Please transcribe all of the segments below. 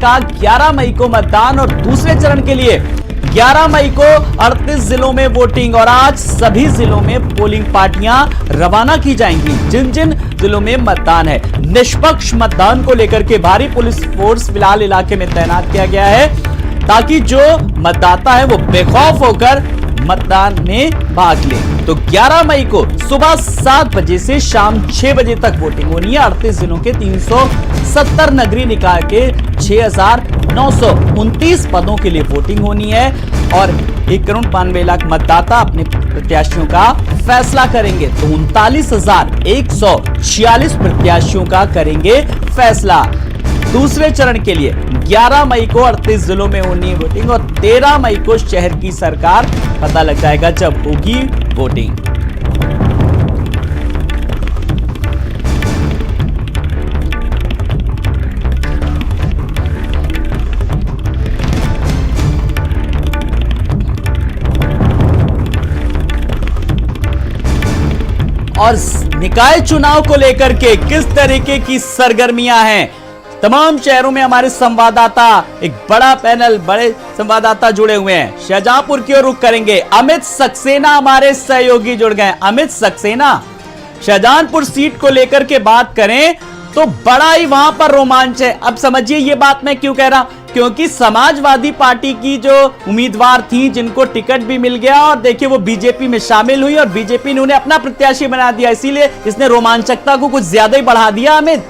का 11 मई को मतदान और दूसरे चरण के लिए 11 मई को 38 जिलों में वोटिंग और आज सभी जिलों में पोलिंग पार्टियां रवाना की जाएंगी। जिन जिन जिलों में मतदान है, निष्पक्ष मतदान को लेकर के भारी पुलिस फोर्स फिलहाल इलाके में तैनात किया गया है ताकि जो मतदाता है वो बेखौफ होकर मतदान में भाग ले। तो 11 मई को सुबह 7 बजे से शाम 6 बजे तक वोटिंग होनी है। 38 जिलों के 370 नगरीय निकाय के 6,929 पदों के लिए वोटिंग होनी है और 1,92,00,000 मतदाता अपने प्रत्याशियों का फैसला करेंगे। तो 39,146 प्रत्याशियों का करेंगे फैसला। दूसरे चरण के लिए 11 मई को 38 जिलों में होनी है वोटिंग और 13 मई को शहर की सरकार पता लग जाएगा जब होगी वोटिंग। और निकाय चुनाव को लेकर के किस तरीके की सरगर्मियां हैं, तमाम शहरों में हमारे संवाददाता, एक बड़ा पैनल, बड़े संवाददाता जुड़े हुए हैं। शाहजहांपुर की ओर रुख करेंगे। अमित सक्सेना हमारे सहयोगी जुड़ गए। अमित सक्सेना, शाहजहांपुर सीट को लेकर के बात करें तो बड़ा ही वहां पर रोमांच है। अब समझिए ये बात मैं क्यों कह रहा हूं, क्योंकि समाजवादी पार्टी की जो उम्मीदवार थी जिनको टिकट भी मिल गया और देखिए वो बीजेपी में शामिल हुई और बीजेपी ने उन्हें अपना प्रत्याशी बना दिया, इसीलिए इसने रोमांचकता को कुछ ज्यादा ही बढ़ा दिया। अमित,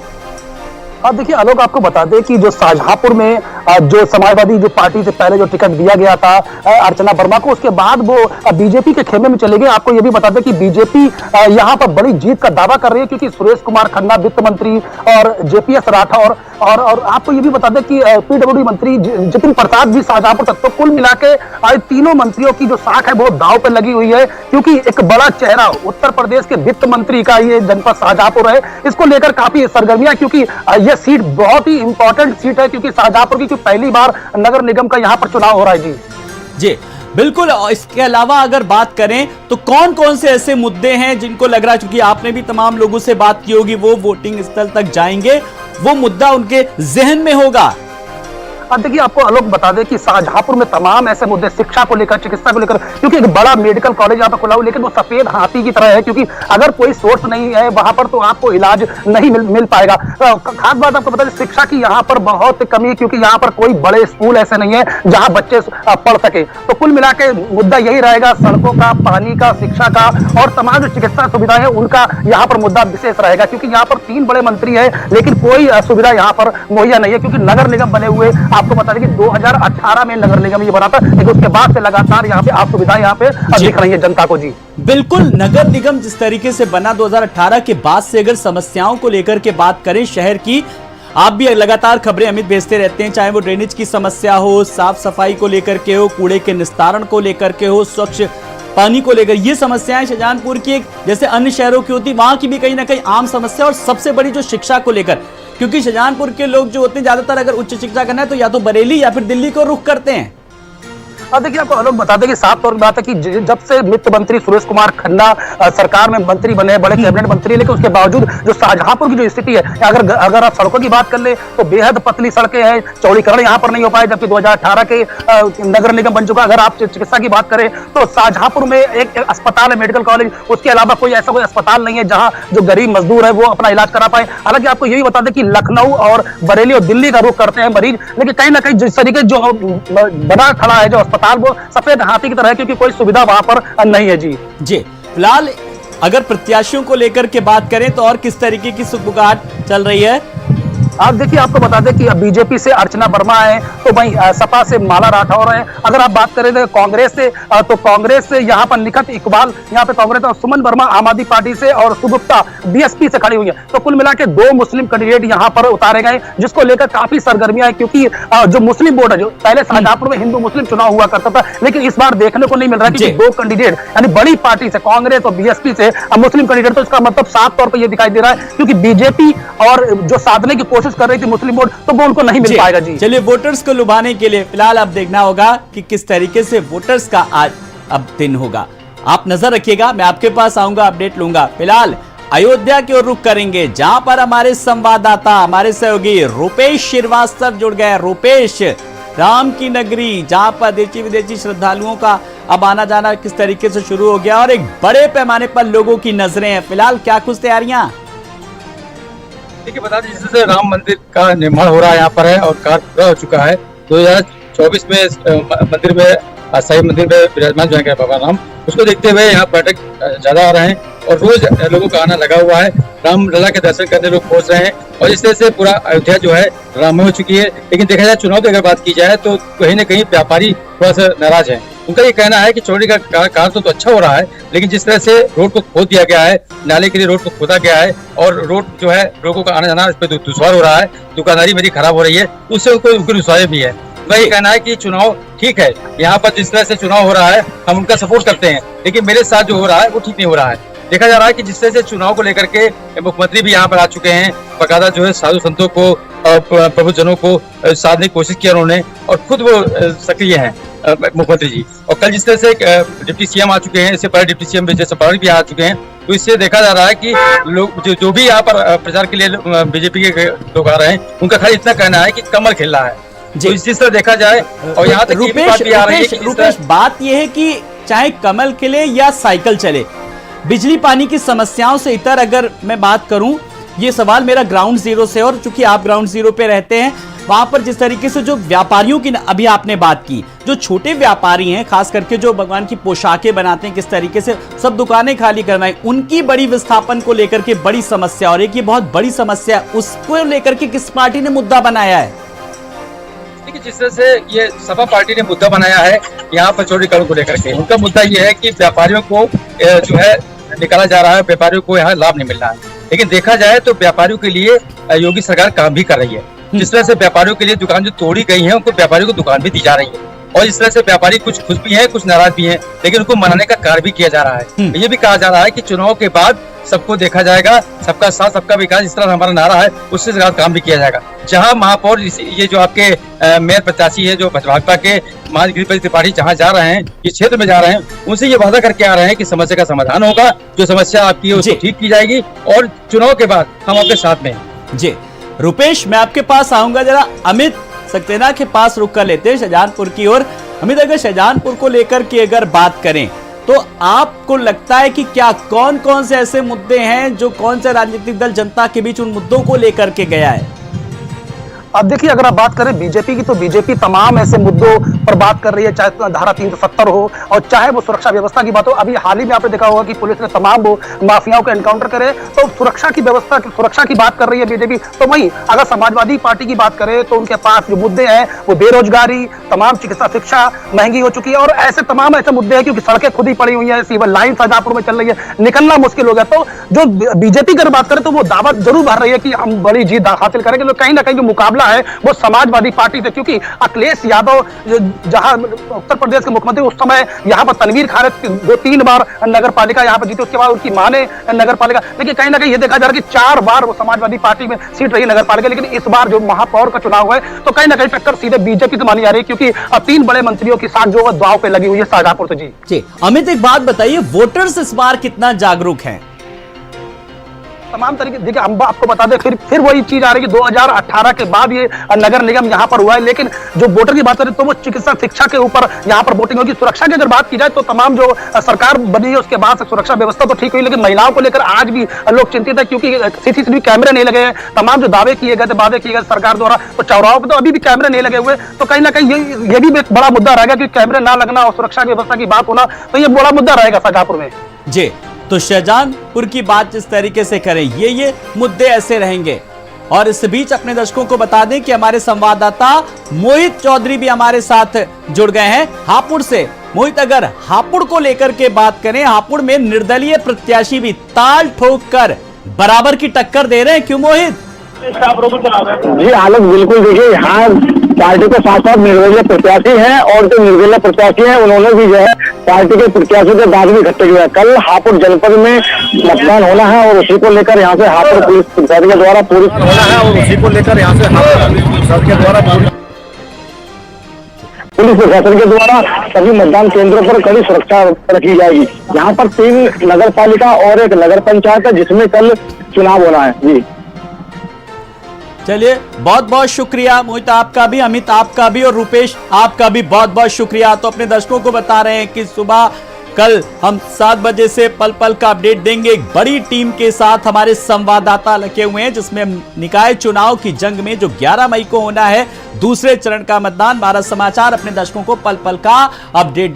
अब देखिए आलोक, आपको बता दें कि जो शाहजहांपुर में जो समाजवादी जो पार्टी से पहले जो टिकट दिया गया था अर्चना वर्मा को, उसके बाद वो बीजेपी के खेमे में चले गए। आपको ये भी बता दें कि बीजेपी यहां पर बड़ी जीत का दावा कर रही है क्योंकि सुरेश कुमार खन्ना वित्त मंत्री और जेपीएस राठौर और आपको ये भी बता दें कि पीडब्ल्यूडी मंत्री जितिन प्रसाद भी शाहजहांपुर तक। तो कुल मिलाके तीनों मंत्रियों की जो साख है वो दांव पर लगी हुई है क्योंकि एक बड़ा चेहरा उत्तर प्रदेश के वित्त मंत्री का ये जनपद शाहजहांपुर है। इसको लेकर काफी सरगर्मियां, क्योंकि ये सीट बहुत ही इंपॉर्टेंट सीट है क्योंकि शाहजहांपुर की पहली बार नगर निगम का यहां पर चुनाव हो रहा है। जी बिल्कुल। इसके अलावा अगर बात करें तो कौन कौन से ऐसे मुद्दे हैं जिनको लग रहा है, क्योंकि आपने भी तमाम लोगों से बात की होगी, वो वोटिंग स्थल तक जाएंगे, वो मुद्दा उनके जहन में होगा। अब देखिए आपको आलोक बता दें कि शाहजहांपुर में तमाम ऐसे मुद्दे, शिक्षा को लेकर, चिकित्सा को लेकर, क्योंकि एक बड़ा मेडिकल कॉलेज यहाँ पर खुला हुआ, लेकिन वो सफेद हाथी की तरह है क्योंकि अगर कोई सोर्स नहीं है वहां पर तो आपको इलाज नहीं मिल पाएगा। खास बात आपको बता दें, शिक्षा की यहाँ पर बहुत कमी है क्योंकि यहाँ पर कोई बड़े स्कूल ऐसे नहीं है जहां बच्चे पढ़ सके। तो कुल मिला के मुद्दा यही रहेगा, सड़कों का, पानी का, शिक्षा का और तमाम जो चिकित्सा सुविधाएं है उनका यहाँ पर मुद्दा विशेष रहेगा क्योंकि यहाँ पर 3 बड़े मंत्री है लेकिन कोई सुविधा यहाँ पर मुहैया नहीं है क्योंकि नगर निगम बने हुए, आपको बता दें कि 2018 में नगर निगम ये बना था, लेकिन उसके बाद से लगातार यहाँ पे आप सुविधाएं यहाँ पे दिख रही है जनता को। जी बिल्कुल, नगर निगम जिस तरीके से बना 2018 के बाद से, अगर समस्याओं को लेकर के बात करें शहर की, आप भी लगातार खबरें अमित भेजते रहते हैं, चाहे वो ड्रेनेज की समस्या हो, साफ सफाई को लेकर के हो, कूड़े के निस्तारण को लेकर के हो, स्वच्छ पानी को लेकर, ये समस्याएं शाहजहांपुर की एक जैसे अन्य शहरों की होती, वहां की भी कहीं ना कहीं आम समस्या। और सबसे बड़ी जो शिक्षा को लेकर, क्योंकि शाहजहांपुर के लोग जो होते हैं ज्यादातर अगर उच्च शिक्षा करना है तो या तो बरेली या फिर दिल्ली को रुख करते हैं। और देखिए आपको लोग बता दें कि साफ तौर पर बात है कि जब से वित्त मंत्री सुरेश कुमार खन्ना सरकार में मंत्री बने, बड़े कैबिनेट मंत्री, लेकिन उसके बावजूद जो शाहजहांपुर की जो स्थिति है, अगर आप सड़कों की बात कर ले तो बेहद पतली सड़कें हैं, चौड़ीकरण यहाँ पर नहीं हो पाए, जबकि 2018 के नगर निगम बन चुका। अगर आप चिकित्सा की बात करें तो शाहजहांपुर में एक अस्पताल है, मेडिकल कॉलेज, उसके अलावा कोई ऐसा कोई अस्पताल नहीं है जहां जो गरीब मजदूर है वो अपना इलाज करा पाए। हालांकि आपको यही बता दें कि लखनऊ और बरेली और दिल्ली का रुख करते हैं मरीज, लेकिन कहीं ना कहीं जिस तरीके जो बना खड़ा है जो अस्पताल, वो सफेद हाथी की तरह है क्योंकि कोई सुविधा वहां पर नहीं है। जी फिलहाल अगर प्रत्याशियों को लेकर के बात करें तो और किस तरीके की सुगबुगाहट चल रही है? आप देखिए, आपको बता दें कि बीजेपी से अर्चना वर्मा है, तो वहीं सपा से माला राठौर है। अगर आप बात करें तो कांग्रेस से यहाँ पर निखत इकबाल, यहाँ पे कांग्रेस, और सुमन वर्मा आम आदमी पार्टी से और सुगुप्ता बीएसपी से खड़ी हुई है। तो कुल मिला के 2 मुस्लिम कैंडिडेट यहाँ पर उतारे गए, जिसको लेकर काफी सरगर्मियां है क्योंकि जो मुस्लिम वोट है, जो पहले शाहजहांपुर में हिंदू मुस्लिम चुनाव हुआ करता था, लेकिन इस बार देखने को नहीं मिल रहा है कि 2 कैंडिडेट यानी बड़ी पार्टी से, कांग्रेस और बीएसपी से मुस्लिम कैंडिडेट। तो इसका मतलब साफ तौर पर यह दिखाई दे रहा है क्योंकि बीजेपी और जो साधने की कोशिश कर रही थी मुस्लिम वोट, तो वो उनको नहीं मिल पाएगा। जी चलिए, वोटर्स को लुभाने के लिए फिलहाल अब देखना होगा कि किस तरीके से वोटर्स का आज अब दिन होगा। आप नजर रखिएगा, मैं आपके पास आऊंगा, अपडेट लूंगा। फिलहाल अयोध्या की ओर रुख करेंगे, जहां पर हमारे संवाददाता, हमारे सहयोगी रुपेश श्रीवास्तव जुड़ गए। रुपेश, राम की नगरी जहां पर देशी विदेशी श्रद्धालुओं का अब आना जाना किस तरीके से शुरू हो गया और एक बड़े पैमाने पर लोगों की नजरें हैं, फिलहाल क्या कुछ तैयारियां? देखिए, बता दें जिससे राम मंदिर का निर्माण हो रहा है यहाँ पर है और कार्य पूरा हो चुका है। 2024 में मंदिर में अस्थायी मंदिर में विराजमान जो है भगवान राम, उसको देखते हुए यहाँ पर्यटक ज्यादा आ रहे हैं और रोज लोगों का आना लगा हुआ है। रामलला के दर्शन करने लोग पहुंच रहे हैं और इस तरह से पूरा अयोध्या जो है राममय हो चुकी है। लेकिन देखा जाए चुनाव की अगर बात की जाए तो कहीं न कहीं व्यापारी थोड़ा सा नाराज है। उनका ये कहना है कि चौड़ी का कार्य तो अच्छा हो रहा है, लेकिन जिस तरह से रोड को खोद दिया गया है, नाले के लिए रोड को खोदा गया है और रोड जो है लोगों का आना जाना इस पर दुश्वार हो रहा है, दुकानदारी मेरी खराब हो रही है, उससे उनको दुश्वारी भी है। उनका ये कहना है कि चुनाव ठीक है, यहाँ पर जिस तरह से चुनाव हो रहा है हम उनका सपोर्ट करते हैं, लेकिन मेरे साथ जो हो रहा है वो ठीक नहीं हो रहा है। देखा जा रहा है कि जिस तरह से चुनाव को लेकर के मुख्यमंत्री भी यहाँ पर आ चुके हैं, बकायदा जो है साधु संतों को प्रबुद्धजनों को साधने की कोशिश की उन्होंने और खुद वो सक्रिय हैं मुख्यमंत्री जी। और कल जिस तरह से डिप्टी सीएम आ चुके हैं, इससे पहले डिप्टी सीएम विजय सपारी भी आ चुके हैं, तो इससे देखा जा रहा है कि लोग जो भी यहाँ पर प्रचार के लिए बीजेपी के लोग आ रहे हैं, उनका खाली इतना कहना है कि कमल खेल रहा है। तो इस तरह देखा जाए और यहाँ तक रुपेश, बात यह है कि चाहे कमल खिले या साइकिल चले, बिजली पानी की समस्याओं से इतर अगर मैं बात करूं, ये सवाल मेरा ग्राउंड जीरो से, और चूंकि आप ग्राउंड जीरो पे रहते हैं, वहां पर जिस तरीके से जो व्यापारियों की अभी आपने बात की, जो छोटे व्यापारी हैं, खास करके जो भगवान की पोशाकें बनाते हैं, किस तरीके से सब दुकानें खाली करवाएं, उनकी बड़ी विस्थापन को लेकर के बड़ी समस्या, और एक ये बहुत बड़ी समस्या, उसको लेकर के किस पार्टी ने मुद्दा बनाया है? देखिए, जिस तरह से ये सपा पार्टी ने मुद्दा बनाया है यहाँ पर चौड़ीकरण को लेकर के, उनका मुद्दा ये है कि व्यापारियों को जो है निकाला जा रहा है, व्यापारियों को यहाँ लाभ नहीं मिल रहा है। लेकिन देखा जाए तो व्यापारियों के लिए योगी सरकार काम भी कर रही है। जिस तरह से व्यापारियों के लिए दुकान जो तोड़ी गई है, उनको व्यापारियों को दुकान भी दी जा रही है, और इस तरह से व्यापारी कुछ खुश भी हैं, कुछ नाराज भी हैं, लेकिन उनको मनाने का कार्य भी किया जा रहा है। ये भी कहा जा रहा है कि चुनाव के बाद सबको देखा जाएगा, सबका साथ सबका विकास, इस तरह हमारा नारा है, उससे ज्यादा काम भी किया जाएगा। जहां महापौर ये जो आपके मेयर प्रत्याशी है, जो भाजपा के गिरिपति त्रिपाठी जहां जा रहे हैं, इस क्षेत्र में जा रहे हैं, उनसे ये वादा करके आ रहे हैं कि समस्या का समाधान होगा, जो समस्या आपकी है उसको ठीक की जाएगी और चुनाव के बाद हम आपके साथ में हैं। जी रुपेश, मैं आपके पास आऊंगा, जरा अमित सक्सेना के पास रुक कर लेते हैं शाहजहांपुर की ओर। अमित, अगर शाहजहांपुर को लेकर के अगर बात करें तो आपको लगता है कि क्या कौन कौन से ऐसे मुद्दे हैं जो कौन से राजनीतिक दल जनता के बीच उन मुद्दों को लेकर के गया है? अब देखिए, अगर आप बात करें बीजेपी की, तो बीजेपी तमाम ऐसे मुद्दों पर बात कर रही है, चाहे धारा 370 हो और चाहे वो सुरक्षा व्यवस्था की बात हो। अभी हाल ही में आपने देखा होगा कि पुलिस ने तमाम वो माफियाओं को एनकाउंटर करे, तो सुरक्षा की व्यवस्था की सुरक्षा की बात कर रही है बीजेपी। तो वहीं अगर समाजवादी पार्टी की बात करें तो उनके पास जो मुद्दे हैं वो बेरोजगारी, तमाम चिकित्सा शिक्षा महंगी हो चुकी है और ऐसे तमाम ऐसे मुद्दे हैं, क्योंकि सड़कें खुद ही पड़ी हुई है, सिविल लाइन शाहजहांपुर में चल रही है, निकलना मुश्किल हो गया। तो जो बीजेपी की बात करें तो वो दावा जरूर भर रही है कि हम बड़ी जीत हासिल करेंगे, तो कहीं ना कहीं जो मुकाबला है वो समाजवादी पार्टी से, क्योंकि अखिलेश यादव जहां उत्तर प्रदेश के मुख्यमंत्री उस समय यहां पर तनवीर खान 2-3 बार नगर पालिका यहां पर जीते, उसके बाद उनकी मां ने नगर पालिका, लेकिन कहीं ना कहीं ये देखा जा रहा है कि 4 बार वो समाजवादी पार्टी में सीट रही नगर पालिका, लेकिन इस बार जो महापौर का चुनाव है तो कहीं ना कहीं टक्कर सीधे बीजेपी से मानी जा रही है, क्योंकि 3 बड़े मंत्रियों की साथ जो दांव पे लगी हुई है शाहजहांपुर से। जी अमित, एक बात बताइए, वोटर्स इस बार कितना जागरूक हैं? तमाम तरीके, देखिए हम आपको बता दें, फिर वही चीज आ रही है कि 2018 के बाद ये नगर निगम यहाँ पर हुआ है, लेकिन जो वोटर की बात करें तो वो चिकित्सा शिक्षा के ऊपर यहाँ पर वोटिंग होगी। सुरक्षा की अगर बात की जाए तो तमाम जो सरकार बनी है उसके बाद से सुरक्षा व्यवस्था तो ठीक हुई, लेकिन महिलाओं को लेकर आज भी लोग चिंतित है, क्योंकि सीसीटीवी कैमरे नहीं लगे हैं। तमाम जो दावे किए गए थे, वादे किए गए सरकार द्वारा, तो चौराहों पर तो अभी भी कैमरे नहीं लगे हुए, तो कहीं ना कहीं ये भी एक बड़ा मुद्दा रहेगा कि कैमरे ना लगना और सुरक्षा व्यवस्था की बात होना, तो ये बड़ा मुद्दा रहेगा शाहजहांपुर में। जी, तो शाहजहांपुर की बात जिस तरीके से करें, ये मुद्दे ऐसे रहेंगे। और इस बीच अपने दर्शकों को बता दें कि हमारे संवाददाता मोहित चौधरी भी हमारे साथ जुड़ गए हैं हापुड़ से। मोहित, अगर हापुड़ को लेकर के बात करें, हापुड़ में निर्दलीय प्रत्याशी भी ताल ठोक कर बराबर की टक्कर दे रहे हैं, क्यों मोहित? जी आलोक, बिल्कुल, देखिए यहाँ पार्टी के साथ साथ निर्दलीय प्रत्याशी हैं और जो निर्दलीय प्रत्याशी हैं उन्होंने भी जो है पार्टी के प्रत्याशियों के बाद भी इकट्ठे किया। कल हापुड़ जनपद में मतदान होना है और उसी को लेकर यहाँ से हापुड़ पुलिस प्रशासन के द्वारा पूरी होना है और उसी को लेकर यहाँ से हापुड़ पुलिस प्रशासन के द्वारा पुलिस प्रशासन के द्वारा सभी मतदान केंद्रों पर कड़ी सुरक्षा रखी जाएगी। यहाँ पर 3 नगर पालिका और 1 नगर पंचायत है, जिसमें कल चुनाव होना है। जी चलिए, बहुत बहुत शुक्रिया मोहित आपका भी, अमित आपका भी और रुपेश आपका भी बहुत बहुत शुक्रिया। तो अपने दर्शकों को बता रहे हैं कि सुबह कल हम 7 बजे से पल पल का अपडेट देंगे। एक बड़ी टीम के साथ हमारे संवाददाता लगे हुए हैं, जिसमें निकाय चुनाव की जंग में जो 11 मई को होना है दूसरे चरण का मतदान। भारत समाचार अपने दर्शकों को पल पल का अपडेट